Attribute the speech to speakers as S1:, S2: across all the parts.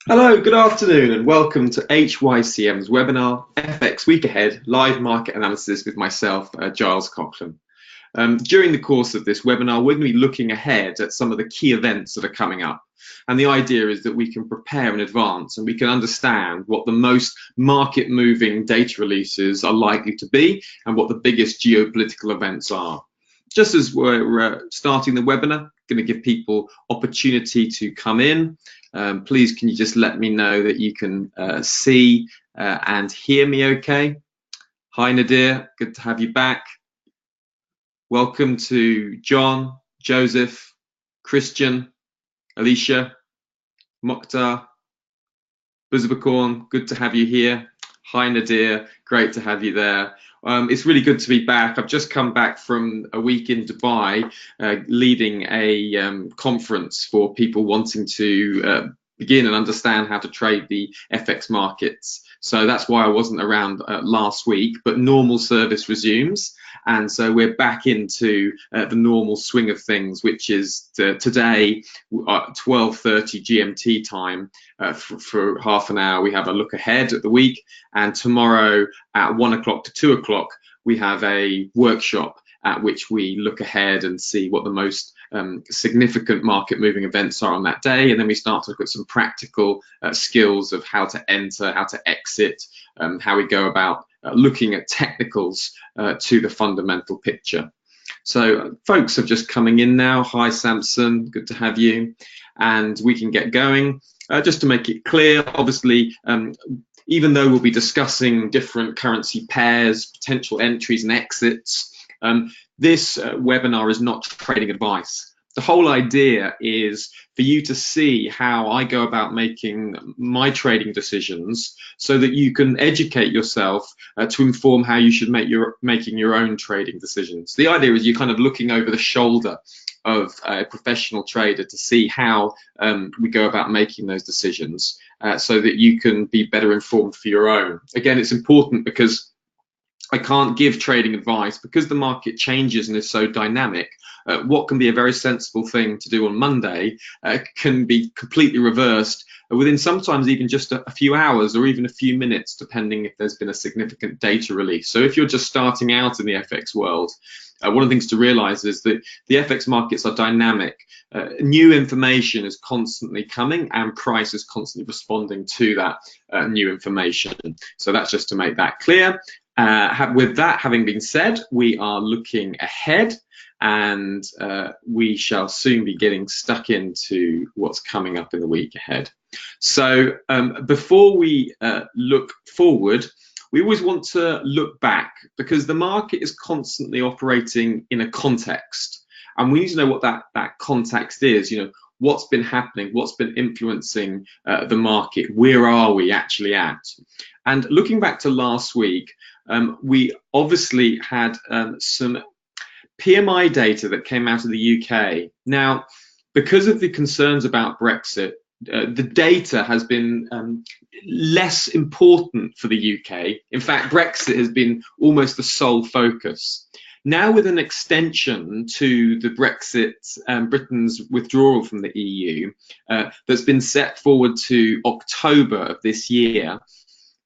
S1: Hello, good afternoon, and welcome to HYCM's webinar, FX Week Ahead, Live Market Analysis with myself, Giles Coughlin. During the course of this webinar, we're going to be looking ahead at some of the key events that are coming up. And the idea is that we can prepare in advance and we can understand what the most market-moving data releases are likely to be and what the biggest geopolitical events are. Just as we're starting the webinar, going to give people opportunity to come in. Please, can you just let me know that you can see and hear me okay? Hi, Nadir, good to have you back. Welcome to John, Joseph, Christian, Alicia, Mokhtar, Buzabakorn, good to have you here. Hi, Nadir, great to have you there. It's really good to be back. I've just come back from a week in Dubai, leading a conference for people wanting to begin and understand how to trade the FX markets. So that's why I wasn't around last week, but normal service resumes. And so we're back into the normal swing of things, which is today, 12:30 GMT time, for half an hour. We have a look ahead at the week, and tomorrow at 1 o'clock to 2 o'clock, we have a workshop at which we look ahead and see what the most significant market moving events are on that day, and then we start to look at some practical skills of how to enter, how to exit, how we go about looking at technicals to the fundamental picture. So folks are just coming in now. Hi Samson, good to have you, and we can get going. Just to make it clear, obviously, even though we'll be discussing different currency pairs, potential entries and exits, this webinar is not trading advice. The whole idea is for you to see how I go about making my trading decisions so that you can educate yourself to inform how you should make making your own trading decisions. The idea is you're kind of looking over the shoulder of a professional trader to see how we go about making those decisions so that you can be better informed for your own. Again, it's important because I can't give trading advice because the market changes and is so dynamic. What can be a very sensible thing to do on Monday can be completely reversed within sometimes even just a few hours or even a few minutes, depending if there's been a significant data release. So if you're just starting out in the FX world, one of the things to realize is that the FX markets are dynamic. New information is constantly coming and price is constantly responding to that new information. So that's just to make that clear. With that having been said, we are looking ahead, and we shall soon be getting stuck into what's coming up in the week ahead. So before we look forward, we always want to look back because the market is constantly operating in a context, and we need to know what that context is. You know, what's been happening, what's been influencing the market, where are we actually at? And looking back to last week, we obviously had some PMI data that came out of the UK. Now, because of the concerns about Brexit, the data has been less important for the UK. In fact, Brexit has been almost the sole focus. Now, with an extension to the Brexit, Britain's withdrawal from the EU, that's been set forward to October of this year,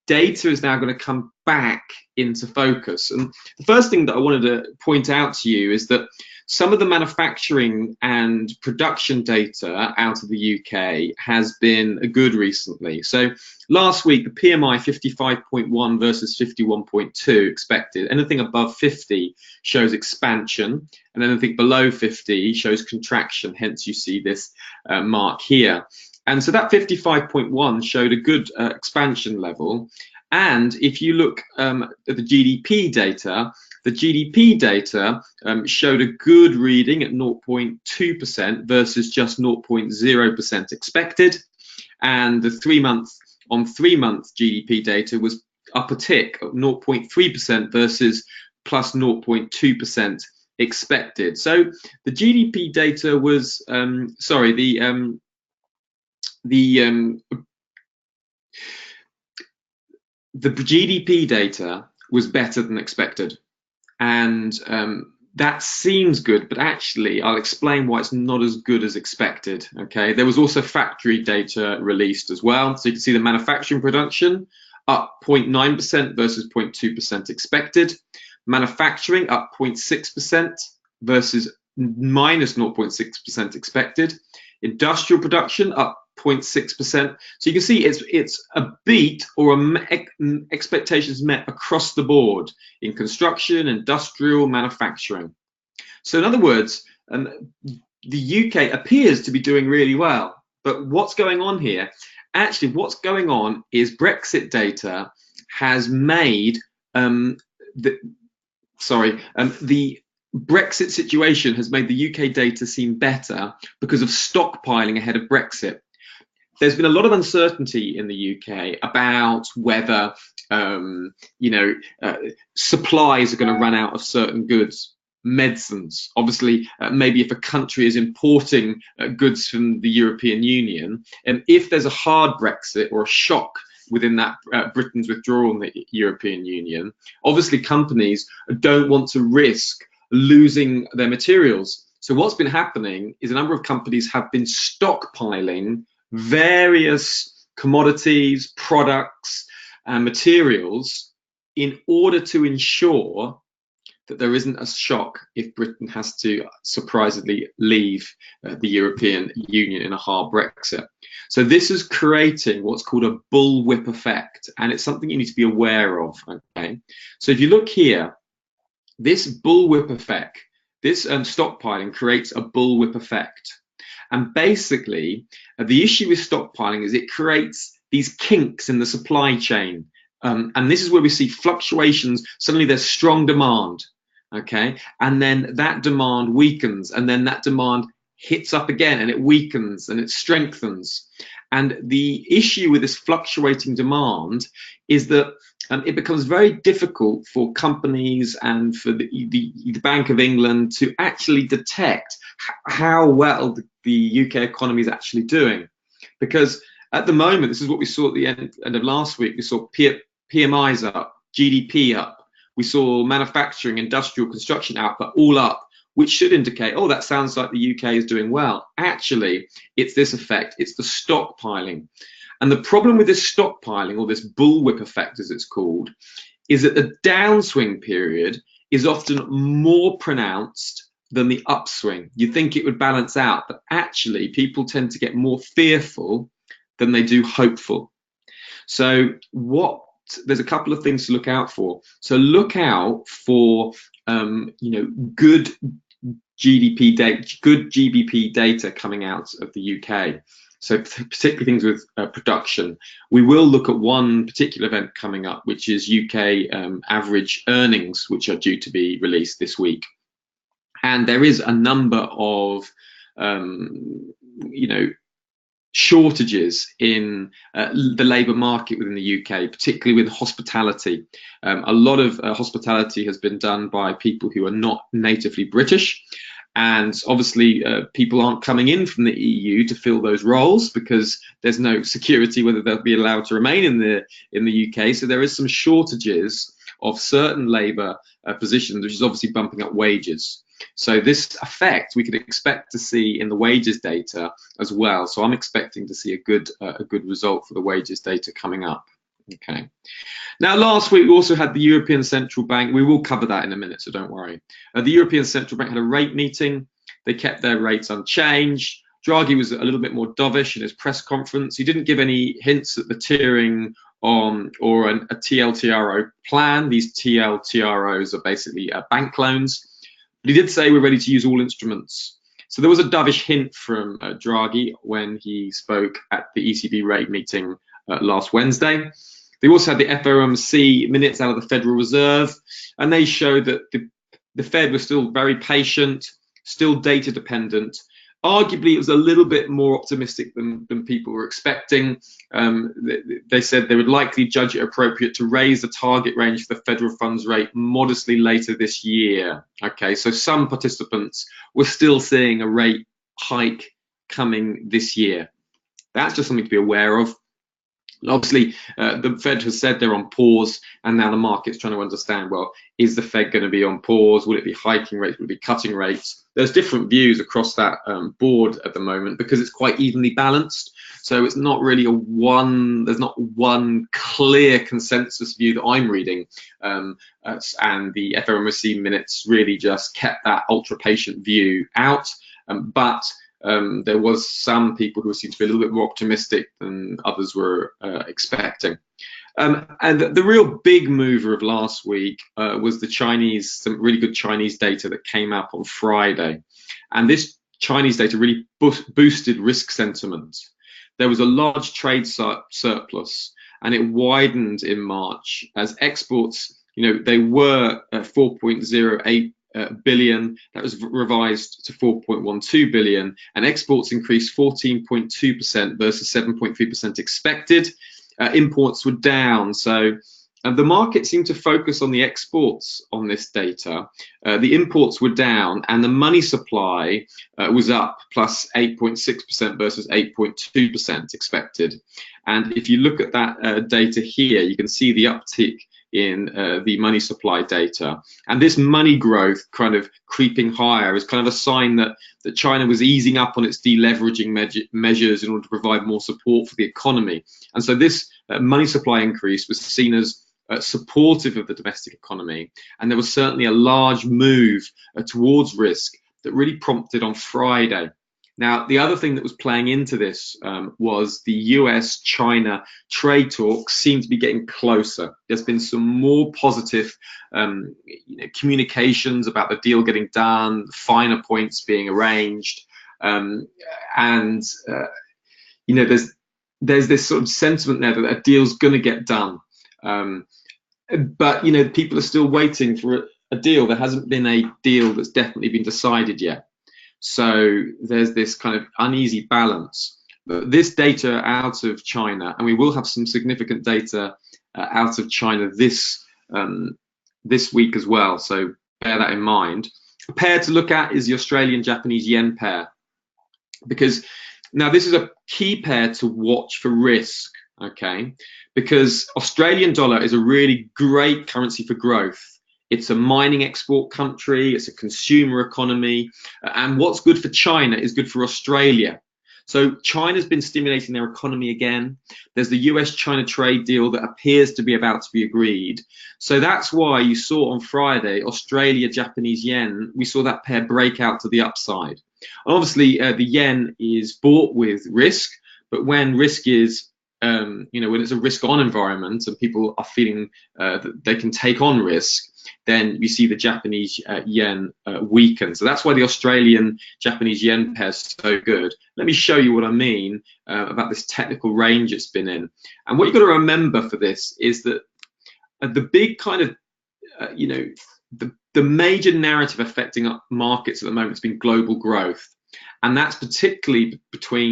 S1: data is now going to come back into focus. And the first thing that I wanted to point out to you is that some of the manufacturing and production data out of the UK has been good recently. So last week, the PMI 55.1 versus 51.2 expected. Anything above 50 shows expansion, and anything below 50 shows contraction. Hence, you see this mark here. And so that 55.1 showed a good expansion level. And if you look at the GDP data, showed a good reading at 0.2% versus just 0.0% expected. And the 3-month on 3-month GDP data was up a tick at 0.3% versus plus 0.2% expected. So the GDP data was, the GDP data was better than expected, and that seems good, but actually I'll explain why it's not as good as expected. Okay, there was also factory data released as well. So you can see the manufacturing production up 0.9% versus 0.2% expected. Manufacturing up 0.6% versus minus 0.6% expected. Industrial production up 0.6%. So you can see it's a beat or expectations met across the board in construction, industrial, manufacturing. So in other words, the UK appears to be doing really well. But what's going on here? Actually, what's going on is Brexit data has made the Brexit situation has made the UK data seem better because of stockpiling ahead of Brexit. There's been a lot of uncertainty in the UK about whether supplies are going to run out of certain goods, medicines. Obviously, maybe if a country is importing goods from the European Union, and if there's a hard Brexit or a shock within that Britain's withdrawal from the European Union, obviously companies don't want to risk losing their materials. So what's been happening is a number of companies have been stockpiling various commodities, products, and materials in order to ensure that there isn't a shock if Britain has to surprisingly leave the European Union in a hard Brexit. So this is creating what's called a bullwhip effect, and it's something you need to be aware of. Okay, so if you look here, this bullwhip effect, this stockpiling creates a bullwhip effect. And basically, the issue with stockpiling is it creates these kinks in the supply chain. And this is where we see fluctuations. Suddenly there's strong demand, okay? And then that demand weakens, and then that demand hits up again, and it weakens and it strengthens. And the issue with this fluctuating demand is that it becomes very difficult for companies and for the Bank of England to actually detect how well the UK economy is actually doing. Because at the moment, this is what we saw at the end of last week. We saw PMIs up, GDP up. We saw manufacturing, industrial, construction output all up, which should indicate, oh, that sounds like the UK is doing well. Actually, it's this effect. It's the stockpiling. And the problem with this stockpiling, or this bullwhip effect as it's called, is that the downswing period is often more pronounced than the upswing. You think it would balance out, but actually people tend to get more fearful than they do hopeful. So there's a couple of things to look out for. So look out for good GDP data, good GBP data coming out of the UK. So particularly things with production. We will look at one particular event coming up, which is UK average earnings, which are due to be released this week. And there is a number of shortages in the labour market within the UK, particularly with hospitality. A lot of hospitality has been done by people who are not natively British. And obviously, people aren't coming in from the EU to fill those roles because there's no security whether they'll be allowed to remain in the UK. So there is some shortages of certain labour positions, which is obviously bumping up wages. So this effect we could expect to see in the wages data as well. So I'm expecting to see a good result for the wages data coming up. Okay. Now, last week we also had the European Central Bank. We will cover that in a minute, so don't worry. The European Central Bank had a rate meeting. They kept their rates unchanged. Draghi was a little bit more dovish in his press conference. He didn't give any hints at the tiering or a TLTRO plan. These TLTROs are basically bank loans. But he did say we're ready to use all instruments. So there was a dovish hint from Draghi when he spoke at the ECB rate meeting last Wednesday. They also had the FOMC minutes out of the Federal Reserve, and they showed that the Fed was still very patient, still data dependent. Arguably, it was a little bit more optimistic than people were expecting. They said they would likely judge it appropriate to raise the target range for the federal funds rate modestly later this year. Okay, so some participants were still seeing a rate hike coming this year. That's just something to be aware of. Obviously, the Fed has said they're on pause, and now the market's trying to understand, well, is the Fed going to be on pause? Will it be hiking rates? Will it be cutting rates? There's different views across that board at the moment because it's quite evenly balanced. So it's not really there's not one clear consensus view that I'm reading. And the FOMC minutes really just kept that ultra patient view out. But there was some people who seemed to be a little bit more optimistic than others were expecting. And the real big mover of last week was some really good Chinese data that came out on Friday. And this Chinese data really boosted risk sentiment. There was a large trade surplus, and it widened in March as exports, they were 4.08 billion. That was revised to 4.12 billion, and exports increased 14.2% versus 7.3% expected. Imports were down, so the market seemed to focus on the exports on this data. The imports were down, and the money supply was up plus 8.6% versus 8.2% expected. And if you look at that data here, you can see the uptick in the money supply data. And this money growth kind of creeping higher is kind of a sign that China was easing up on its deleveraging measures in order to provide more support for the economy. And so this money supply increase was seen as supportive of the domestic economy. And there was certainly a large move towards risk that really prompted on Friday. Now, the other thing that was playing into this was the US-China trade talks seem to be getting closer. There's been some more positive communications about the deal getting done, finer points being arranged, there's this sort of sentiment there that a deal's going to get done. But people are still waiting for a deal. There hasn't been a deal that's definitely been decided yet. So there's this kind of uneasy balance. But this data out of China, and we will have some significant data out of China this week as well, so bear that in mind. A pair to look at is the Australian-Japanese yen pair, because now this is a key pair to watch for risk, okay? Because Australian dollar is a really great currency for growth. It's a mining export country, it's a consumer economy, and what's good for China is good for Australia. So China's been stimulating their economy again. There's the US-China trade deal that appears to be about to be agreed. So that's why you saw on Friday, Australia-Japanese yen, we saw that pair break out to the upside. And obviously, the yen is bought with risk, but when risk is when it's a risk-on environment and people are feeling that they can take on risk, then we see the Japanese yen weaken. So that's why the Australian-Japanese yen pair is so good. Let me show you what I mean about this technical range it's been in. And what you've got to remember for this is that the big kind of, the major narrative affecting markets at the moment has been global growth. And that's particularly between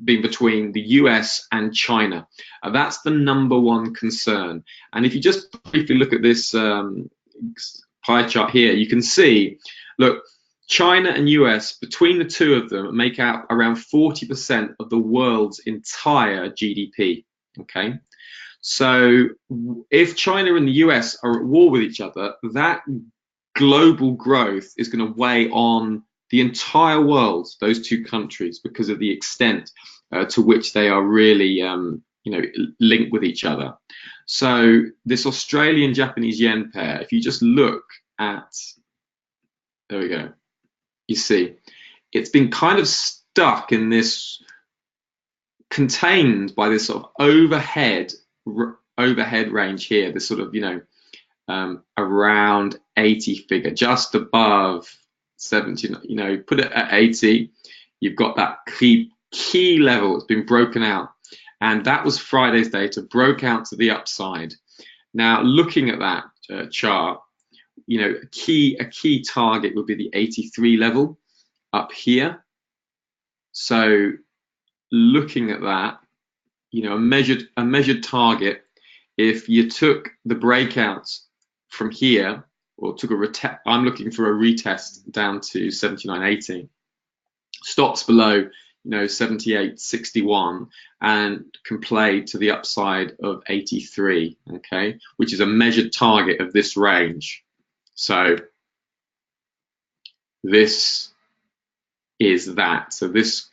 S1: the US and China. That's the number one concern. And if you just briefly look at this pie chart here, you can see, look, China and US, between the two of them, make out around 40% of the world's entire GDP, okay? So if China and the US are at war with each other, that global growth is going to weigh on the entire world, those two countries, because of the extent to which they are really, linked with each other. So this Australian-Japanese yen pair, if you just look at, there we go, you see, it's been kind of stuck in this, contained by this sort of overhead range here, this sort of, around 80 figure, just above 70, put it at 80, you've got that key level. It's been broken out, and that was Friday's data, broke out to the upside. Now looking at that chart, a key target would be the 83 level up here. So looking at that, a measured target, if you took the breakouts from here, or took I'm looking for a retest down to 79.80. Stops below, 78, 61, and can play to the upside of 83, okay, which is a measured target of this range. So this is that. So this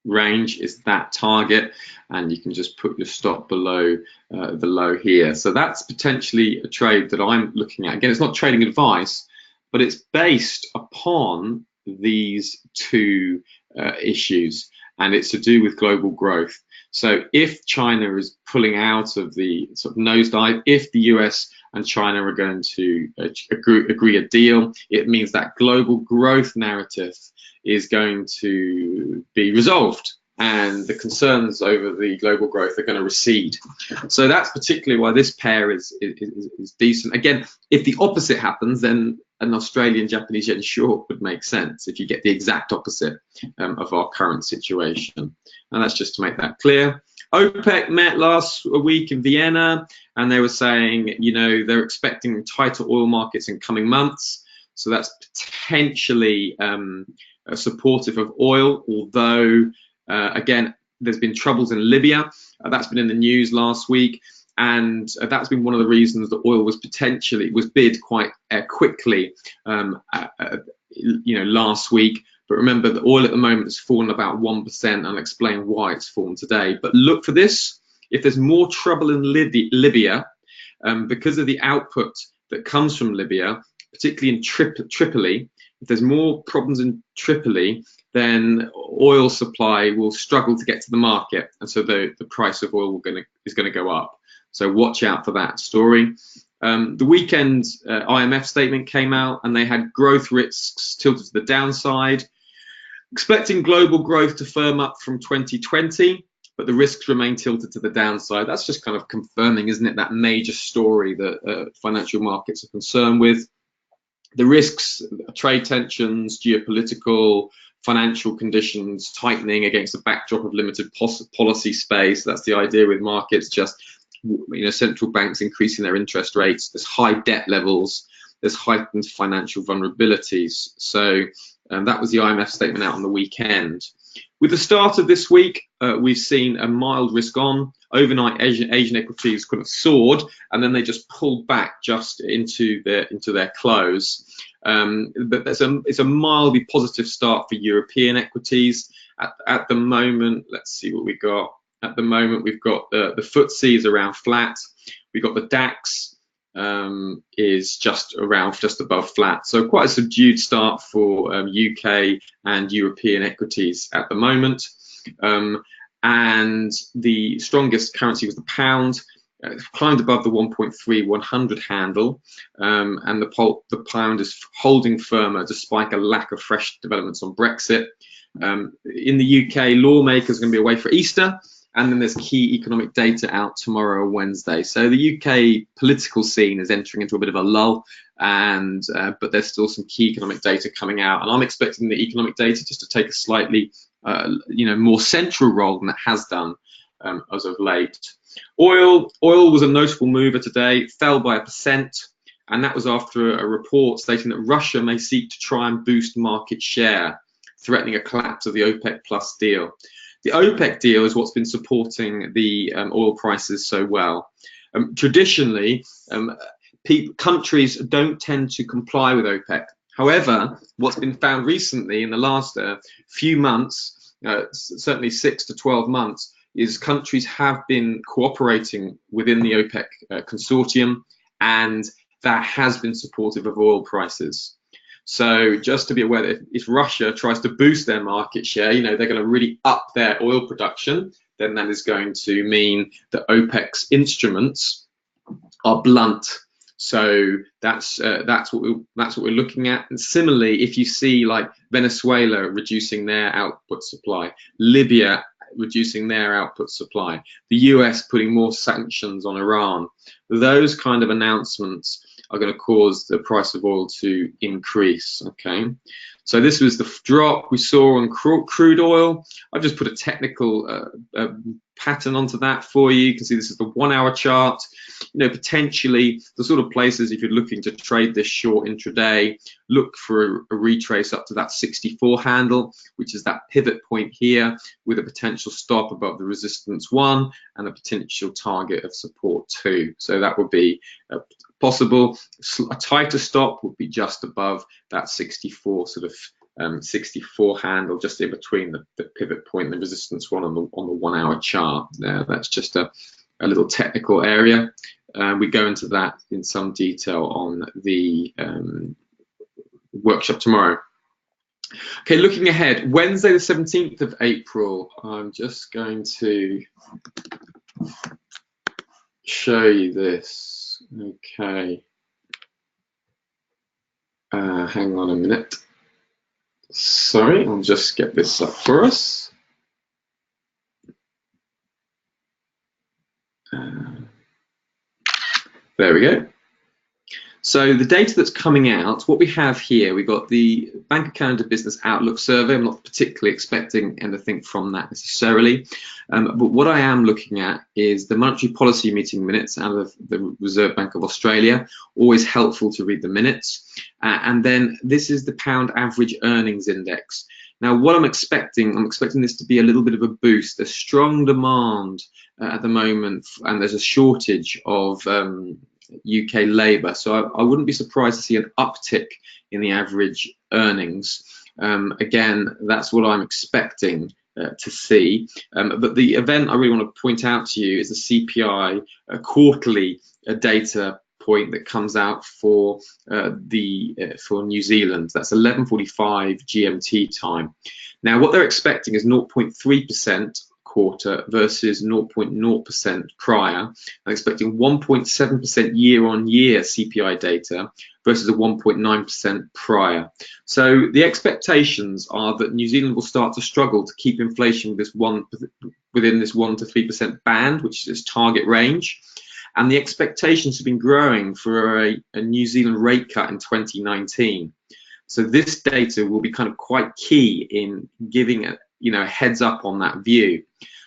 S1: range is that target, and you can just put your stop below the low here. So that's potentially a trade that I'm looking at. Again, it's not trading advice, but it's based upon these two issues, and it's to do with global growth. So if China is pulling out of the sort of nosedive, if the US and China are going to agree a deal, it means that global growth narrative is going to be resolved, and the concerns over the global growth are going to recede. So that's particularly why this pair is decent. Again, if the opposite happens, then an Australian Japanese yen short would make sense if you get the exact opposite of our current situation. And that's just to make that clear. OPEC met last week in Vienna, and they were saying, they're expecting tighter oil markets in coming months. So that's potentially supportive of oil, although again, there's been troubles in Libya. That's been in the news last week, and that's been one of the reasons that oil was bid quite quickly last week. But remember that oil at the moment has fallen about 1%, and I'll explain why it's fallen today. But look for this: if there's more trouble in Libya because of the output that comes from Libya, particularly in Tripoli, if there's more problems in Tripoli, then oil supply will struggle to get to the market, and so the price of oil is going to go up. So watch out for that story. The weekend IMF statement came out, and they had growth risks tilted to the downside, expecting global growth to firm up from 2020, but the risks remain tilted to the downside. That's just kind of confirming, isn't it, that major story that financial markets are concerned with. The risks, trade tensions, geopolitical, financial conditions tightening against the backdrop of limited policy space. That's the idea with markets, just central banks increasing their interest rates. There's high debt levels. There's heightened financial vulnerabilities. So that was the IMF statement out on the weekend. With the start of this week, we've seen a mild risk on. Overnight, Asian equities kind of soared, and then they just pulled back just into their close. But it's a mildly positive start for European equities. At the moment, let's see what we got. At the moment, we've got the FTSE is around flat. We've got the DAX is just above flat. So quite a subdued start for UK and European equities at the moment. And the strongest currency was the pound. Climbed above the 1.3100 handle, and the pound is holding firmer despite a lack of fresh developments on Brexit. In the UK, lawmakers are going to be away for Easter, and then there's key economic data out tomorrow, Wednesday. So the UK political scene is entering into a bit of a lull, and but there's still some key economic data coming out, and I'm expecting the economic data just to take a slightly more central role than it has done as of late. Oil was a notable mover today, fell by 1%, and that was after a report stating that Russia may seek to try and boost market share, threatening a collapse of the OPEC Plus deal. The OPEC deal is what's been supporting the oil prices so well. Traditionally, countries don't tend to comply with OPEC. However, what's been found recently in the last few months, certainly 6 to 12 months, is countries have been cooperating within the OPEC consortium, and that has been supportive of oil prices. So just to be aware that if Russia tries to boost their market share, they're going to really up their oil production, then that is going to mean that OPEC's instruments are blunt. So that's what we're looking at. And similarly, if you see like Venezuela reducing their output supply, Libya reducing their output supply, the US putting more sanctions on Iran, those kind of announcements are going to cause the price of oil to increase. Okay, so this was the drop we saw on crude oil. I've just put a technical pattern onto that for you. You can see this is the 1 hour chart. Potentially the sort of places, if you're looking to trade this short intraday, look for a retrace up to that 64 handle, which is that pivot point here, with a potential stop above the resistance 1 and a potential target of support 2. So that would be possible. A tighter stop would be just above that 64 sort of 64 handle, just in between the pivot point and the resistance 1 on the 1 hour chart. That's just a little technical area. We go into that in some detail on the workshop tomorrow. Okay, looking ahead, Wednesday the 17th of April, I'm just going to show you this. Okay, hang on a minute. Sorry, I'll just get this up for us. There we go. So the data that's coming out, what we have here, we've got the Bank of Canada Business Outlook Survey. I'm not particularly expecting anything from that necessarily, but what I am looking at is the monetary policy meeting minutes out of the Reserve Bank of Australia. Always helpful to read the minutes. And then this is the Pound Average Earnings Index. Now, what I'm expecting this to be a little bit of a boost. There's strong demand at the moment, and there's a shortage of UK labour, so I wouldn't be surprised to see an uptick in the average earnings. Again, that's what I'm expecting to see. But the event I really want to point out to you is the CPI quarterly data point that comes out for New Zealand. That's 11:45 GMT time. Now, what they're expecting is 0.3% quarter versus 0.0% prior. I'm expecting 1.7% year-on-year CPI data versus a 1.9% prior. So the expectations are that New Zealand will start to struggle to keep inflation within this 1 to 3% band, which is its target range. And the expectations have been growing for a New Zealand rate cut in 2019. So this data will be kind of quite key in giving a heads up on that view.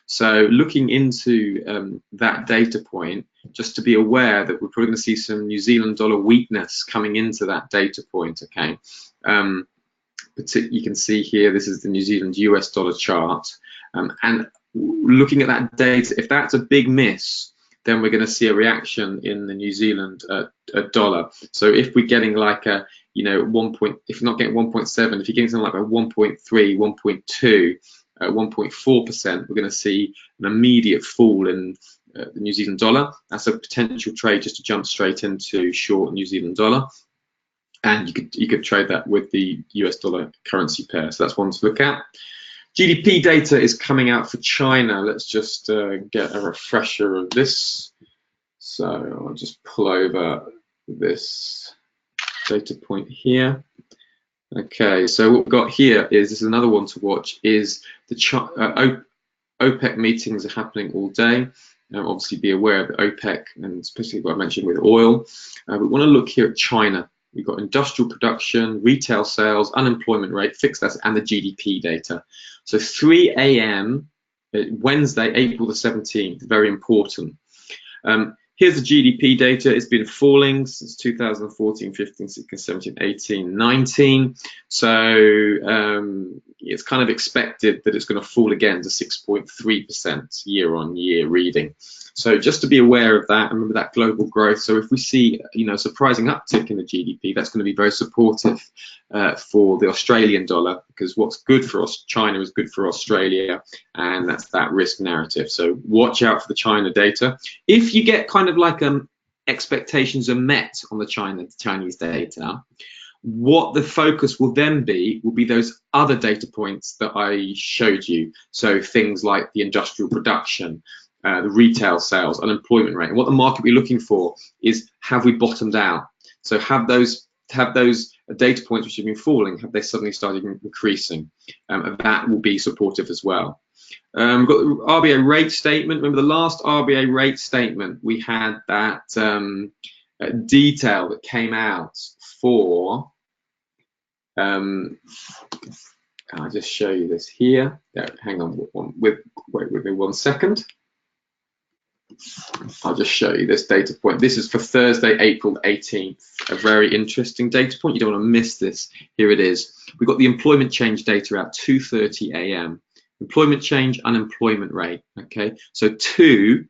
S1: So looking into that data point, just to be aware that we're probably going to see some New Zealand dollar weakness coming into that data point. Okay, you can see here, this is the New Zealand US dollar chart, and looking at that data, if that's a big miss, then we're going to see a reaction in the New Zealand dollar. So if we're getting like a, if you're not getting 1.7, if you're getting something like a 1.3, 1.2, 1.4%, we're going to see an immediate fall in the New Zealand dollar. That's a potential trade just to jump straight into short New Zealand dollar, and you could trade that with the US dollar currency pair. So that's one to look at. GDP data is coming out for China. Let's just get a refresher of this. So I'll just pull over this data point here. Okay, so what we've got here is, this is another one to watch, is the OPEC meetings are happening all day. Obviously be aware of the OPEC, and especially what I mentioned with oil. We want to look here at China. We've got industrial production, retail sales, unemployment rate, fixed assets, and the GDP data. So 3 a.m. Wednesday, April the 17th, very important. Here's the GDP data. It's been falling since 2014, 15, 16, 17, 18, 19. So it's kind of expected that it's going to fall again to 6.3% year-on-year reading. So just to be aware of that, remember that global growth. So if we see, a surprising uptick in the GDP, that's going to be very supportive for the Australian dollar, because what's good for China is good for Australia, and that's that risk narrative. So watch out for the China data. If you get kind of like expectations are met on the Chinese data, what the focus will then be will be those other data points that I showed you. So things like the industrial production, the retail sales, unemployment rate. And what the market will be looking for is, have we bottomed out? So have those data points which have been falling, have they suddenly started increasing? And that will be supportive as well. We've got the RBA rate statement. Remember the last RBA rate statement, we had that detail that came out for I'll just show you this here. Hang on, wait with me 1 second. I'll just show you this data point. This is for Thursday, April 18th. A very interesting data point. You don't want to miss this. Here it is. We've got the employment change data at 2:30 a.m. Employment change, unemployment rate. Okay, so 2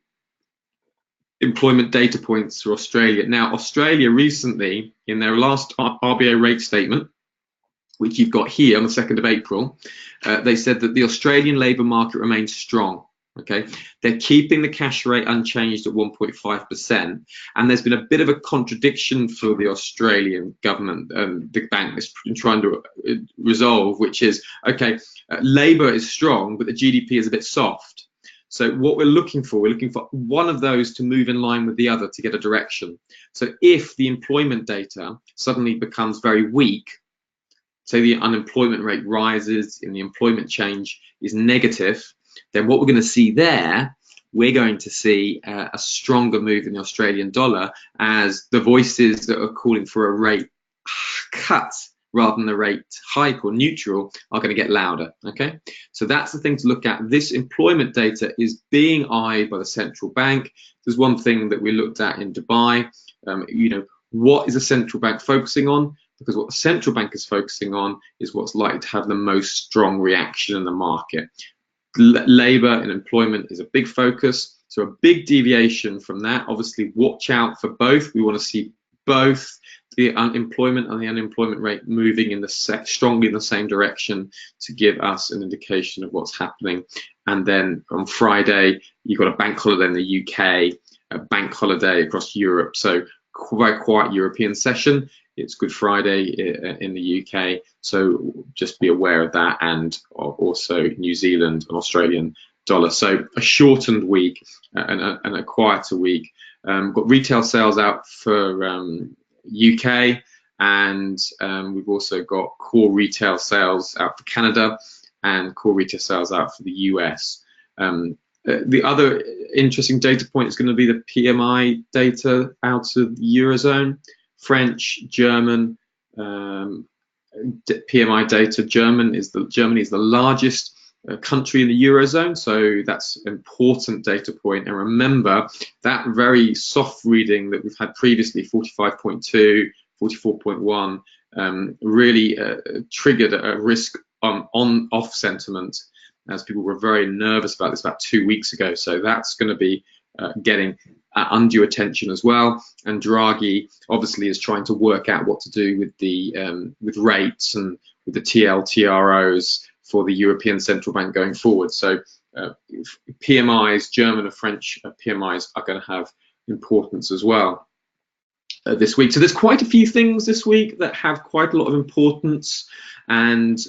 S1: employment data points for Australia. Now, Australia recently, in their last RBA rate statement, which you've got here on the 2nd of April, they said that the Australian labour market remains strong. Okay, they're keeping the cash rate unchanged at 1.5%, and there's been a bit of a contradiction for the Australian government, the bank is trying to resolve, which is, okay, labour is strong, but the GDP is a bit soft. So what we're looking for one of those to move in line with the other to get a direction. So if the employment data suddenly becomes very weak, say the unemployment rate rises and the employment change is negative, then what we're going to see there, we're going to see a stronger move in the Australian dollar, as the voices that are calling for a rate cut rather than a rate hike or neutral are going to get louder. Okay, so that's the thing to look at. This employment data is being eyed by the central bank. There's one thing that we looked at in Dubai. You know, what is the central bank focusing on? Because what the central bank is focusing on is what's likely to have the most strong reaction in the market. Labour and employment is a big focus, so a big deviation from that. Obviously, watch out for both. We want to see both the unemployment and the unemployment rate moving in strongly in the same direction to give us an indication of what's happening. And then on Friday, you've got a bank holiday in the UK, a bank holiday across Europe, so quite quiet European session. It's Good Friday in the UK, so just be aware of that, and also New Zealand and Australian dollar. So a shortened week and a quieter week. Got retail sales out for UK, and we've also got core retail sales out for Canada and core retail sales out for the US. The other interesting data point is going to be the PMI data out of the Eurozone. French, German PMI data. Germany is the largest country in the Eurozone, so that's an important data point. And remember that very soft reading that we've had previously, 45.2, 44.1, really triggered a risk on-off sentiment, as people were very nervous about this about 2 weeks ago. So that's going to be getting undue attention as well. And Draghi obviously is trying to work out what to do with the with rates and with the TLTROs for the European Central Bank going forward. So PMIs, German and French PMIs, are going to have importance as well this week. So there's quite a few things this week that have quite a lot of importance, and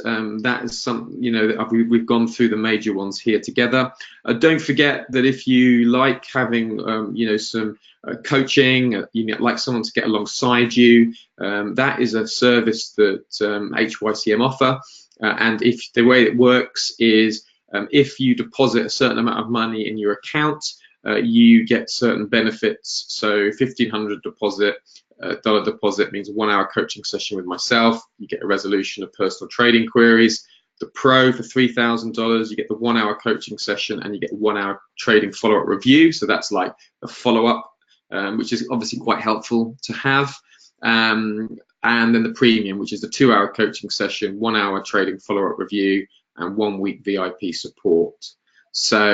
S1: that is some, you know, we've gone through the major ones here together. Don't forget that if you like having you know, some coaching, you know, like someone to get alongside you, that is a service that HYCM offer. And if the way it works is if you deposit a certain amount of money in your account, you get certain benefits. So $1,500 dollar deposit means a 1 hour coaching session with myself. You get a resolution of personal trading queries. The Pro for $3,000, you get the 1 hour coaching session and you get 1 hour trading follow-up review. So that's like a follow-up, which is obviously quite helpful to have. And then the Premium, which is the 2 hour coaching session, 1 hour trading follow-up review, and 1 week VIP support. So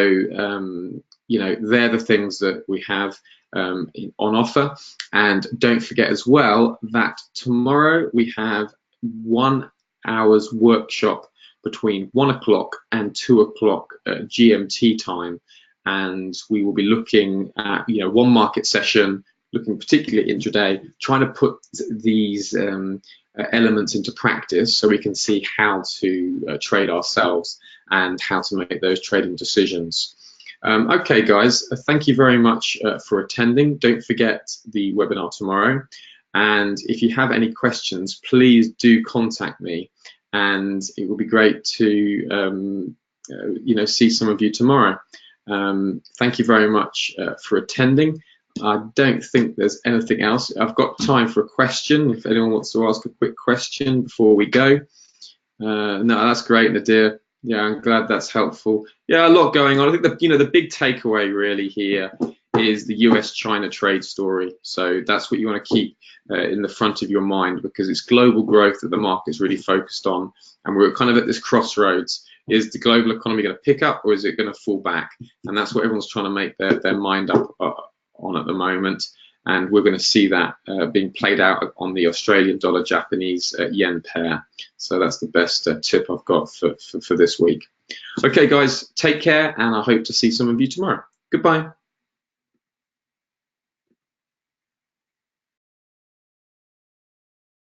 S1: you know, they're the things that we have on offer. And don't forget as well that tomorrow we have 1 hour's workshop between 1 o'clock and 2 o'clock GMT time, and we will be looking at, you know, one market session, looking particularly intraday, trying to put these elements into practice so we can see how to trade ourselves and how to make those trading decisions. Okay, guys, thank you very much for attending. Don't forget the webinar tomorrow. And if you have any questions, please do contact me. And it will be great to you know, see some of you tomorrow. Thank you very much for attending. I don't think there's anything else. I've got time for a question if anyone wants to ask a quick question before we go. No, that's great, Nadir. Yeah, I'm glad that's helpful. Yeah, a lot going on. I think the big takeaway really here is the US-China trade story. So that's what you want to keep in the front of your mind, because it's global growth that the market's really focused on, and we're kind of at this crossroads. Is the global economy going to pick up, or is it going to fall back? And that's what everyone's trying to make their mind up on at the moment. And we're going to see that being played out on the Australian dollar Japanese yen pair. So that's the best tip I've got for this week. Okay, guys, take care, and I hope to see some of you tomorrow. Goodbye.